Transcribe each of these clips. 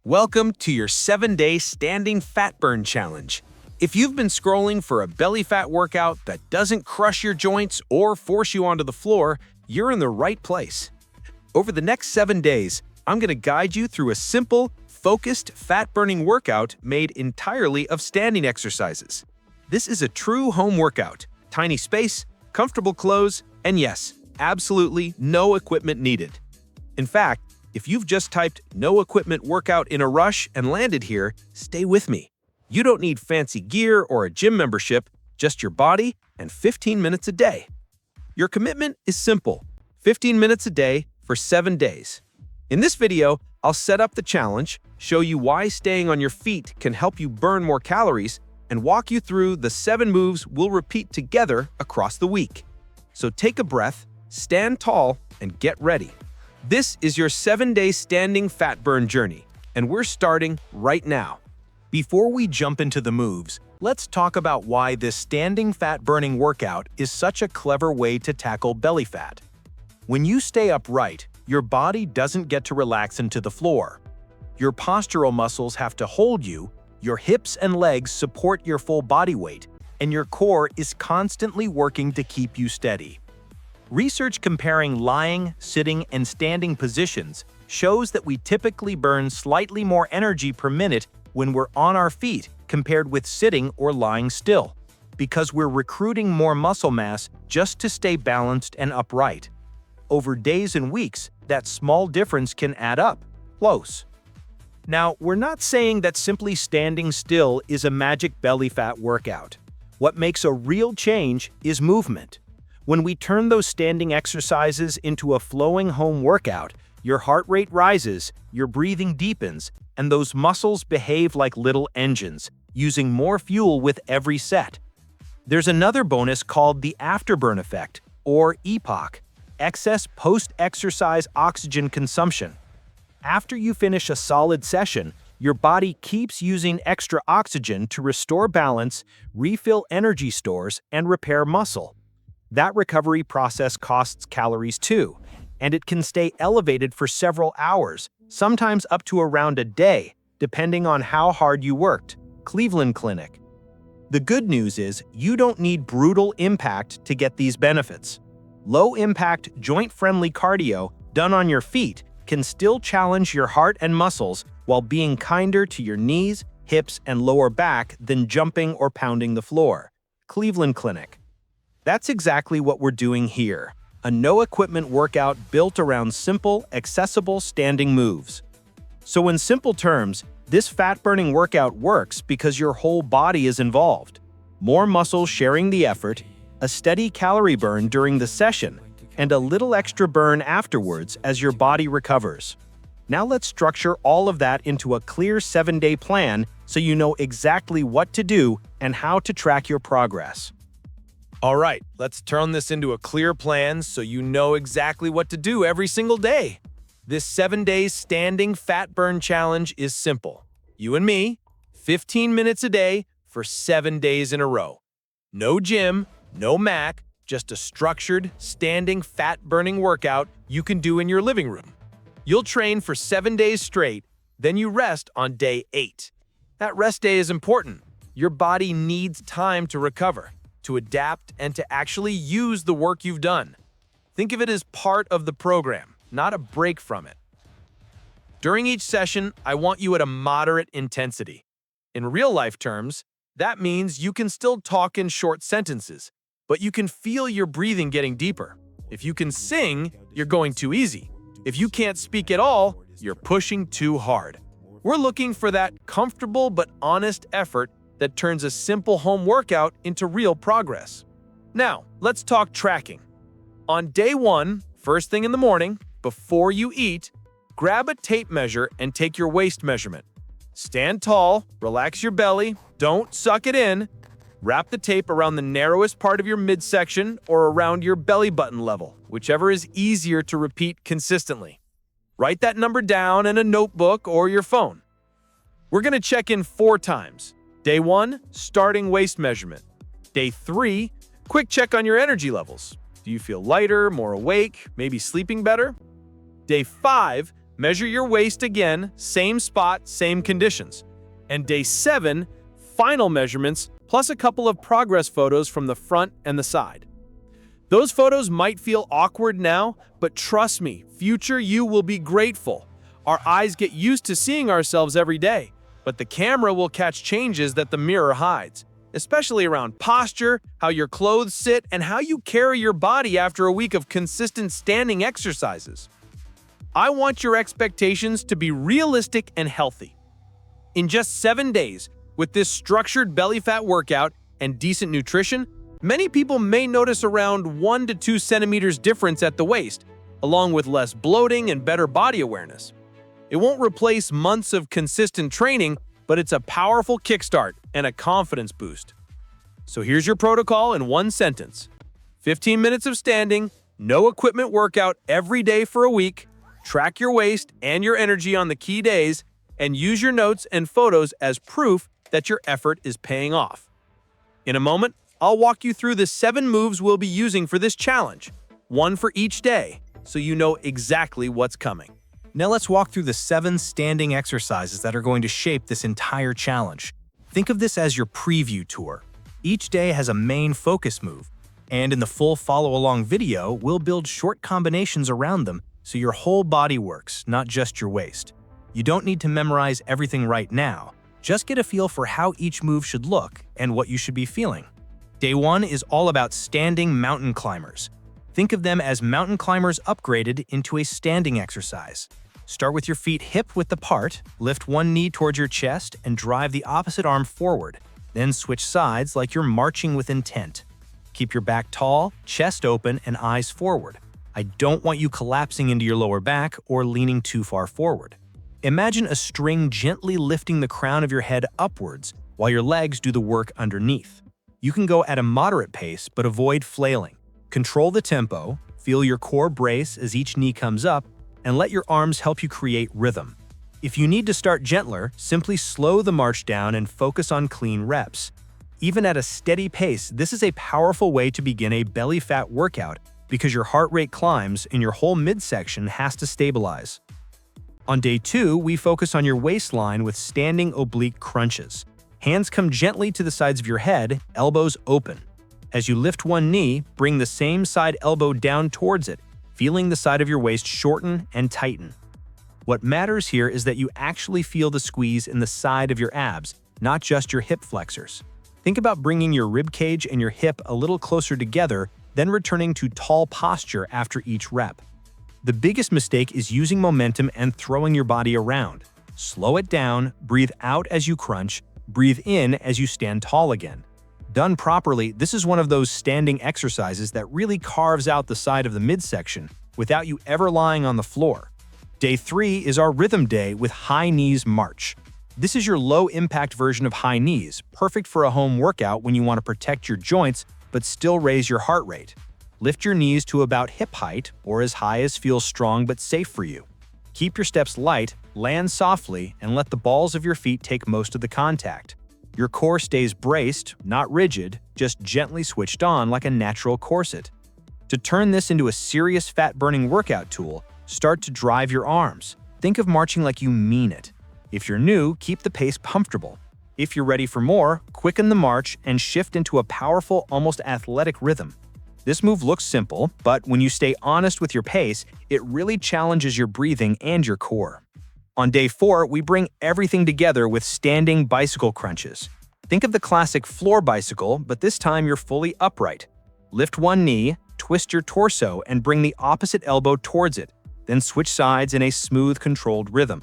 Welcome to your 7-day standing fat burn challenge. If you've been scrolling for a belly fat workout that doesn't crush your joints or force you onto the floor, you're in the right place. Over the next 7 days, I'm going to guide you through a simple, focused fat-burning workout made entirely of standing exercises. This is a true home workout, tiny space, comfortable clothes, and yes, absolutely no equipment needed. In fact, if you've just typed "no equipment workout" in a rush and landed here, stay with me. You don't need fancy gear or a gym membership, just your body and 15 minutes a day. Your commitment is simple: 15 minutes a day for 7 days. In this video, I'll set up the challenge, show you why staying on your feet can help you burn more calories, and walk you through the 7 moves we'll repeat together across the week. So take a breath, stand tall, and get ready. This is your 7-day standing fat burn journey, and we're starting right now. Before we jump into the moves, let's talk about why this standing fat burning workout is such a clever way to tackle belly fat. When you stay upright, your body doesn't get to relax into the floor. Your postural muscles have to hold you, your hips and legs support your full body weight, and your core is constantly working to keep you steady. Research comparing lying, sitting, and standing positions shows that we typically burn slightly more energy per minute when we're on our feet compared with sitting or lying still, because we're recruiting more muscle mass just to stay balanced and upright. Over days and weeks, that small difference can add up. Close. Now, we're not saying that simply standing still is a magic belly fat workout. What makes a real change is movement. When we turn those standing exercises into a flowing home workout, your heart rate rises, your breathing deepens, and those muscles behave like little engines, using more fuel with every set. There's another bonus called the afterburn effect, or EPOC, excess post-exercise oxygen consumption. After you finish a solid session, your body keeps using extra oxygen to restore balance, refill energy stores, and repair muscle. That recovery process costs calories too, and it can stay elevated for several hours, sometimes up to around a day, depending on how hard you worked. Cleveland Clinic. The good news is you don't need brutal impact to get these benefits. Low-impact, joint-friendly cardio done on your feet can still challenge your heart and muscles while being kinder to your knees, hips, and lower back than jumping or pounding the floor. Cleveland Clinic. That's exactly what we're doing here, a no-equipment workout built around simple, accessible standing moves. So in simple terms, this fat-burning workout works because your whole body is involved. More muscles sharing the effort, a steady calorie burn during the session, and a little extra burn afterwards as your body recovers. Now let's structure all of that into a clear 7-day plan so you know exactly what to do and how to track your progress. All right, let's turn this into a clear plan so you know exactly what to do every single day. This 7-day standing fat burn challenge is simple. You and me, 15 minutes a day for 7 days in a row. No gym, no Mac, just a structured, standing fat-burning workout you can do in your living room. You'll train for 7 days straight, then you rest on day 8. That rest day is important. Your body needs time to recover, to adapt, and to actually use the work you've done. Think of it as part of the program, not a break from it. During each session, I want you at a moderate intensity. In real-life terms, that means you can still talk in short sentences, but you can feel your breathing getting deeper. If you can sing, you're going too easy. If you can't speak at all, you're pushing too hard. We're looking for that comfortable but honest effort that turns a simple home workout into real progress. Now, let's talk tracking. On day 1, first thing in the morning, before you eat, grab a tape measure and take your waist measurement. Stand tall, relax your belly, don't suck it in. Wrap the tape around the narrowest part of your midsection or around your belly button level, whichever is easier to repeat consistently. Write that number down in a notebook or your phone. We're going to check in 4 times. Day 1, starting waist measurement. Day 3, quick check on your energy levels. Do you feel lighter, more awake, maybe sleeping better? Day 5, measure your waist again, same spot, same conditions. And day 7, final measurements, plus a couple of progress photos from the front and the side. Those photos might feel awkward now, but trust me, future you will be grateful. Our eyes get used to seeing ourselves every day, but the camera will catch changes that the mirror hides, especially around posture, how your clothes sit, and how you carry your body after a week of consistent standing exercises. I want your expectations to be realistic and healthy. In just 7 days, with this structured belly fat workout and decent nutrition, many people may notice around 1 to 2 centimeters difference at the waist, along with less bloating and better body awareness. It won't replace months of consistent training, but it's a powerful kickstart and a confidence boost. So here's your protocol in one sentence. 15 minutes of standing, no equipment workout every day for a week, track your waist and your energy on the key days, and use your notes and photos as proof that your effort is paying off. In a moment, I'll walk you through the 7 moves we'll be using for this challenge, one for each day, so you know exactly what's coming. Now let's walk through the 7 standing exercises that are going to shape this entire challenge. Think of this as your preview tour. Each day has a main focus move, and in the full follow-along video, we'll build short combinations around them so your whole body works, not just your waist. You don't need to memorize everything right now. Just get a feel for how each move should look and what you should be feeling. Day 1 is all about standing mountain climbers. Think of them as mountain climbers upgraded into a standing exercise. Start with your feet hip-width apart, lift one knee towards your chest, and drive the opposite arm forward. Then switch sides like you're marching with intent. Keep your back tall, chest open, and eyes forward. I don't want you collapsing into your lower back or leaning too far forward. Imagine a string gently lifting the crown of your head upwards while your legs do the work underneath. You can go at a moderate pace, but avoid flailing. Control the tempo, feel your core brace as each knee comes up, and let your arms help you create rhythm. If you need to start gentler, simply slow the march down and focus on clean reps. Even at a steady pace, this is a powerful way to begin a belly fat workout because your heart rate climbs and your whole midsection has to stabilize. On day 2, we focus on your waistline with standing oblique crunches. Hands come gently to the sides of your head, elbows open. As you lift one knee, bring the same side elbow down towards it, feeling the side of your waist shorten and tighten. What matters here is that you actually feel the squeeze in the side of your abs, not just your hip flexors. Think about bringing your rib cage and your hip a little closer together, then returning to tall posture after each rep. The biggest mistake is using momentum and throwing your body around. Slow it down, breathe out as you crunch, breathe in as you stand tall again. Done properly, this is one of those standing exercises that really carves out the side of the midsection without you ever lying on the floor. Day 3 is our rhythm day with high knees march. This is your low-impact version of high knees, perfect for a home workout when you want to protect your joints but still raise your heart rate. Lift your knees to about hip height or as high as feels strong but safe for you. Keep your steps light, land softly, and let the balls of your feet take most of the contact. Your core stays braced, not rigid, just gently switched on like a natural corset. To turn this into a serious fat-burning workout tool, start to drive your arms. Think of marching like you mean it. If you're new, keep the pace comfortable. If you're ready for more, quicken the march and shift into a powerful, almost athletic rhythm. This move looks simple, but when you stay honest with your pace, it really challenges your breathing and your core. On day 4, we bring everything together with standing bicycle crunches. Think of the classic floor bicycle, but this time you're fully upright. Lift one knee, twist your torso, and bring the opposite elbow towards it, then switch sides in a smooth, controlled rhythm.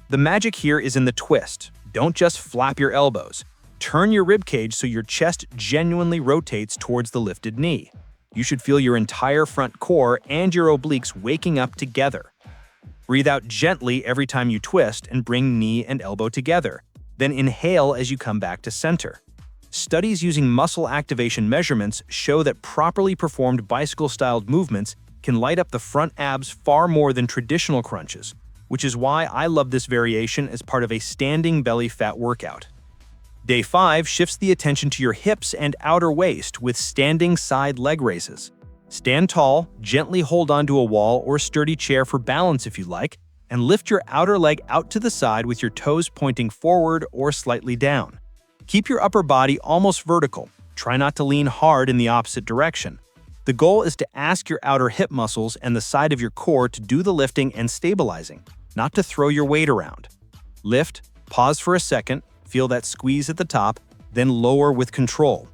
The magic here is in the twist. Don't just flap your elbows. Turn your ribcage so your chest genuinely rotates towards the lifted knee. You should feel your entire front core and your obliques waking up together. Breathe out gently every time you twist and bring knee and elbow together. Then inhale as you come back to center. Studies using muscle activation measurements show that properly performed bicycle-styled movements can light up the front abs far more than traditional crunches, which is why I love this variation as part of a standing belly fat workout. Day 5 shifts the attention to your hips and outer waist with standing side leg raises. Stand tall, gently hold onto a wall or sturdy chair for balance if you like, and lift your outer leg out to the side with your toes pointing forward or slightly down. Keep your upper body almost vertical. Try not to lean hard in the opposite direction. The goal is to ask your outer hip muscles and the side of your core to do the lifting and stabilizing, not to throw your weight around. Lift, pause for a second, feel that squeeze at the top, then lower with control.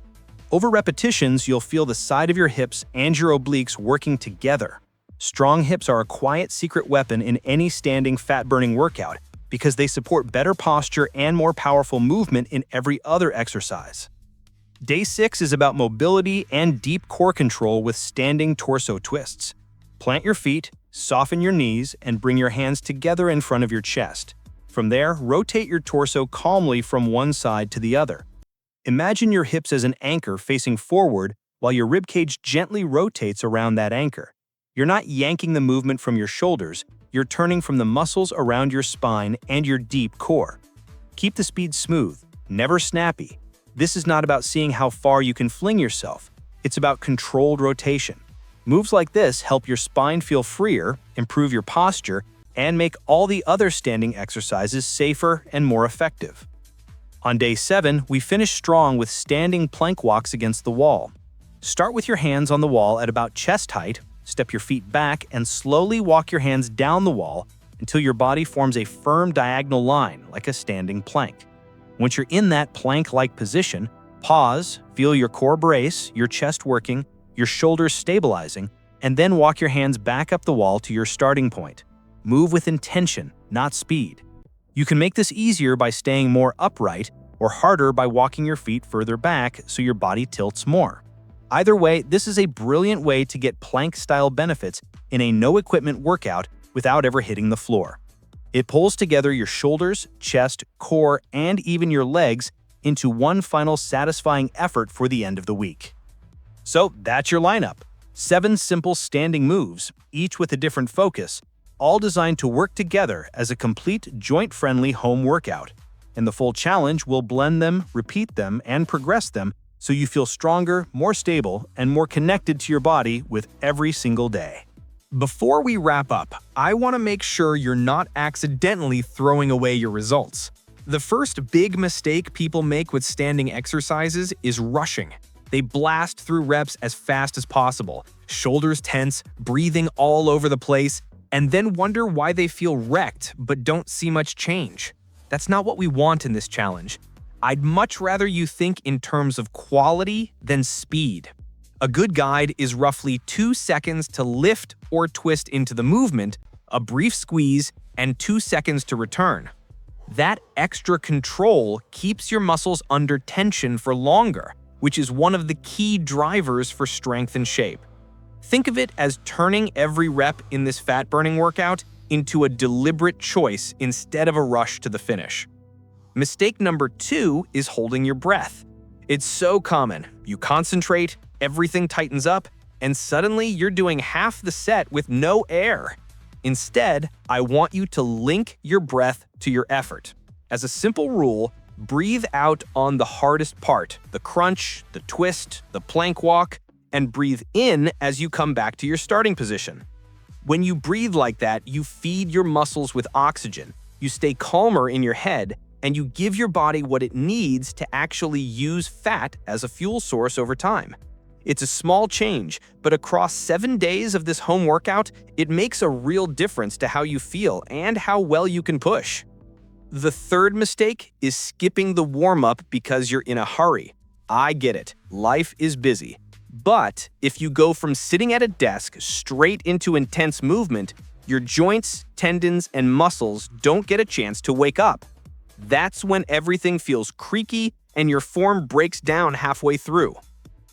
Over repetitions, you'll feel the side of your hips and your obliques working together. Strong hips are a quiet secret weapon in any standing fat-burning workout because they support better posture and more powerful movement in every other exercise. Day 6 is about mobility and deep core control with standing torso twists. Plant your feet, soften your knees, and bring your hands together in front of your chest. From there, rotate your torso calmly from one side to the other. Imagine your hips as an anchor facing forward while your ribcage gently rotates around that anchor. You're not yanking the movement from your shoulders, you're turning from the muscles around your spine and your deep core. Keep the speed smooth, never snappy. This is not about seeing how far you can fling yourself. It's about controlled rotation. Moves like this help your spine feel freer, improve your posture, and make all the other standing exercises safer and more effective. On day 7, we finish strong with standing plank walks against the wall. Start with your hands on the wall at about chest height, step your feet back, and slowly walk your hands down the wall until your body forms a firm diagonal line like a standing plank. Once you're in that plank-like position, pause, feel your core brace, your chest working, your shoulders stabilizing, and then walk your hands back up the wall to your starting point. Move with intention, not speed. You can make this easier by staying more upright or harder by walking your feet further back so your body tilts more. Either way, this is a brilliant way to get plank-style benefits in a no-equipment workout without ever hitting the floor. It pulls together your shoulders, chest, core, and even your legs into one final satisfying effort for the end of the week. So that's your lineup. 7 simple standing moves, each with a different focus, all designed to work together as a complete joint-friendly home workout. And the full challenge will blend them, repeat them, and progress them so you feel stronger, more stable, and more connected to your body with every single day. Before we wrap up, I want to make sure you're not accidentally throwing away your results. The first big mistake people make with standing exercises is rushing. They blast through reps as fast as possible, shoulders tense, breathing all over the place, and then wonder why they feel wrecked but don't see much change. That's not what we want in this challenge. I'd much rather you think in terms of quality than speed. A good guide is roughly 2 seconds to lift or twist into the movement, a brief squeeze, and 2 seconds to return. That extra control keeps your muscles under tension for longer, which is one of the key drivers for strength and shape. Think of it as turning every rep in this fat-burning workout into a deliberate choice instead of a rush to the finish. Mistake number 2 is holding your breath. It's so common. You concentrate, everything tightens up, and suddenly you're doing half the set with no air. Instead, I want you to link your breath to your effort. As a simple rule, breathe out on the hardest part, the crunch, the twist, the plank walk, and breathe in as you come back to your starting position. When you breathe like that, you feed your muscles with oxygen, you stay calmer in your head, and you give your body what it needs to actually use fat as a fuel source over time. It's a small change, but across 7 days of this home workout, it makes a real difference to how you feel and how well you can push. The third mistake is skipping the warm-up because you're in a hurry. I get it, life is busy. But if you go from sitting at a desk straight into intense movement, your joints, tendons, and muscles don't get a chance to wake up. That's when everything feels creaky and your form breaks down halfway through.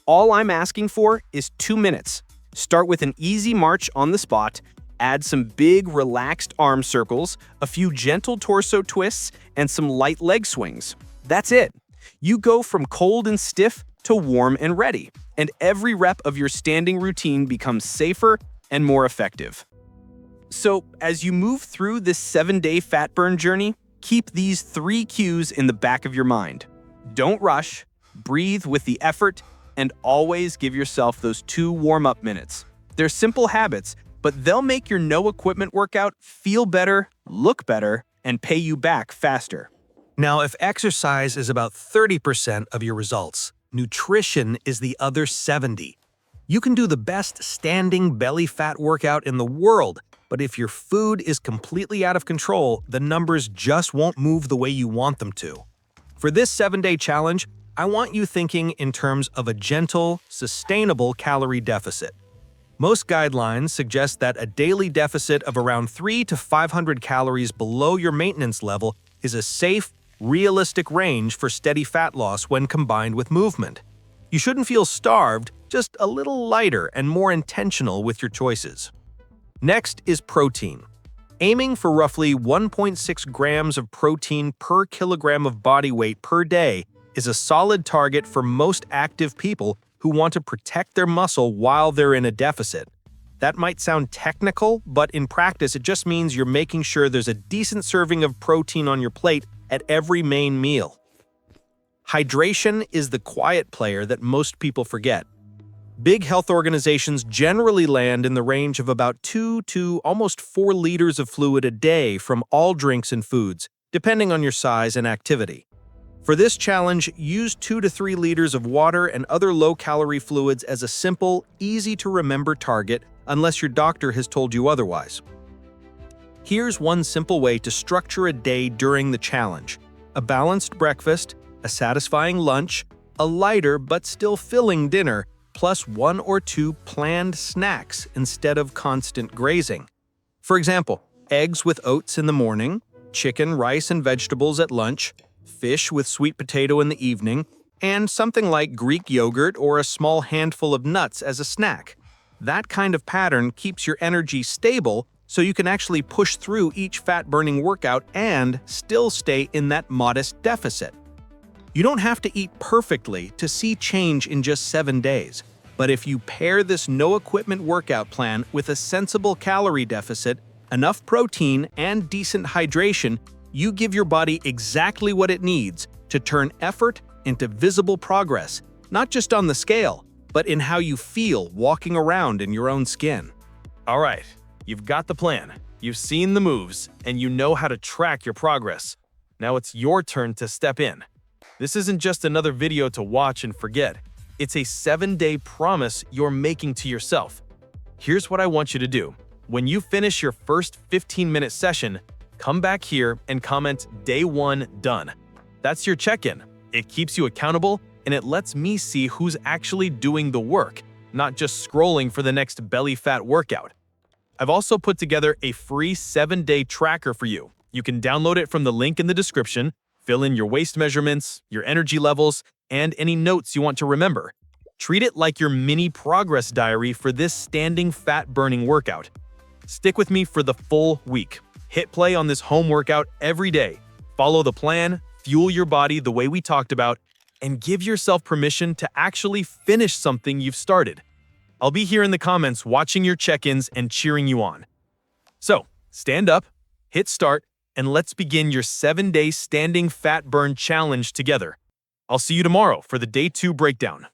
All I'm asking for is 2 minutes. Start with an easy march on the spot, add some big relaxed arm circles, a few gentle torso twists, and some light leg swings. That's it. You go from cold and stiff to warm and ready, and every rep of your standing routine becomes safer and more effective. So, as you move through this 7-day fat burn journey, keep these 3 cues in the back of your mind. Don't rush, breathe with the effort, and always give yourself those 2 warm-up minutes. They're simple habits, but they'll make your no-equipment workout feel better, look better, and pay you back faster. Now, if exercise is about 30% of your results, nutrition is the other 70%. You can do the best standing belly fat workout in the world, but if your food is completely out of control, the numbers just won't move the way you want them to. For this 7-day challenge, I want you thinking in terms of a gentle, sustainable calorie deficit. Most guidelines suggest that a daily deficit of around 300 to 500 calories below your maintenance level is a safe, realistic range for steady fat loss when combined with movement. You shouldn't feel starved, just a little lighter and more intentional with your choices. Next is protein. Aiming for roughly 1.6 grams of protein per kilogram of body weight per day is a solid target for most active people who want to protect their muscle while they're in a deficit. That might sound technical, but in practice it just means you're making sure there's a decent serving of protein on your plate at every main meal. Hydration is the quiet player that most people forget. Big health organizations generally land in the range of about 2 to almost 4 liters of fluid a day from all drinks and foods, depending on your size and activity. For this challenge, use 2 to 3 liters of water and other low-calorie fluids as a simple, easy-to-remember target unless your doctor has told you otherwise. Here's one simple way to structure a day during the challenge: a balanced breakfast, a satisfying lunch, a lighter but still filling dinner, plus 1 or 2 planned snacks instead of constant grazing. For example, eggs with oats in the morning, chicken, rice, and vegetables at lunch, fish with sweet potato in the evening, and something like Greek yogurt or a small handful of nuts as a snack. That kind of pattern keeps your energy stable so you can actually push through each fat-burning workout and still stay in that modest deficit. You don't have to eat perfectly to see change in just 7 days, but if you pair this no-equipment workout plan with a sensible calorie deficit, enough protein, and decent hydration, you give your body exactly what it needs to turn effort into visible progress, not just on the scale, but in how you feel walking around in your own skin. All right, you've got the plan, you've seen the moves, and you know how to track your progress. Now it's your turn to step in. This isn't just another video to watch and forget. It's a 7-day promise you're making to yourself. Here's what I want you to do. When you finish your first 15-minute session, come back here and comment "Day 1 done." That's your check-in. It keeps you accountable, and it lets me see who's actually doing the work, not just scrolling for the next belly fat workout. I've also put together a free 7-day tracker for you. You can download it from the link in the description, fill in your waist measurements, your energy levels, and any notes you want to remember. Treat it like your mini progress diary for this standing fat-burning workout. Stick with me for the full week. Hit play on this home workout every day. Follow the plan, fuel your body the way we talked about, and give yourself permission to actually finish something you've started. I'll be here in the comments watching your check-ins and cheering you on. So, stand up, hit start, and let's begin your 7-day standing fat burn challenge together. I'll see you tomorrow for the Day 2 breakdown.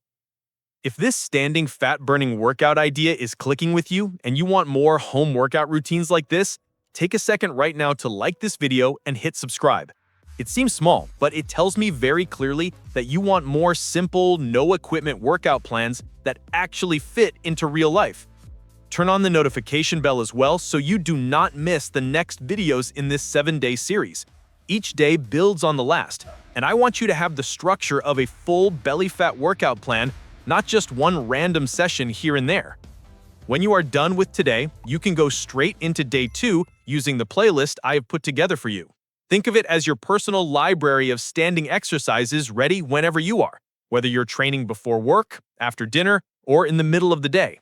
If this standing fat burning workout idea is clicking with you and you want more home workout routines like this, take a second right now to like this video and hit subscribe. It seems small, but it tells me very clearly that you want more simple, no-equipment workout plans that actually fit into real life. Turn on the notification bell as well so you do not miss the next videos in this 7-day series. Each day builds on the last, and I want you to have the structure of a full belly fat workout plan, not just one random session here and there. When you are done with today, you can go straight into Day 2 using the playlist I have put together for you. Think of it as your personal library of standing exercises ready whenever you are, whether you're training before work, after dinner, or in the middle of the day.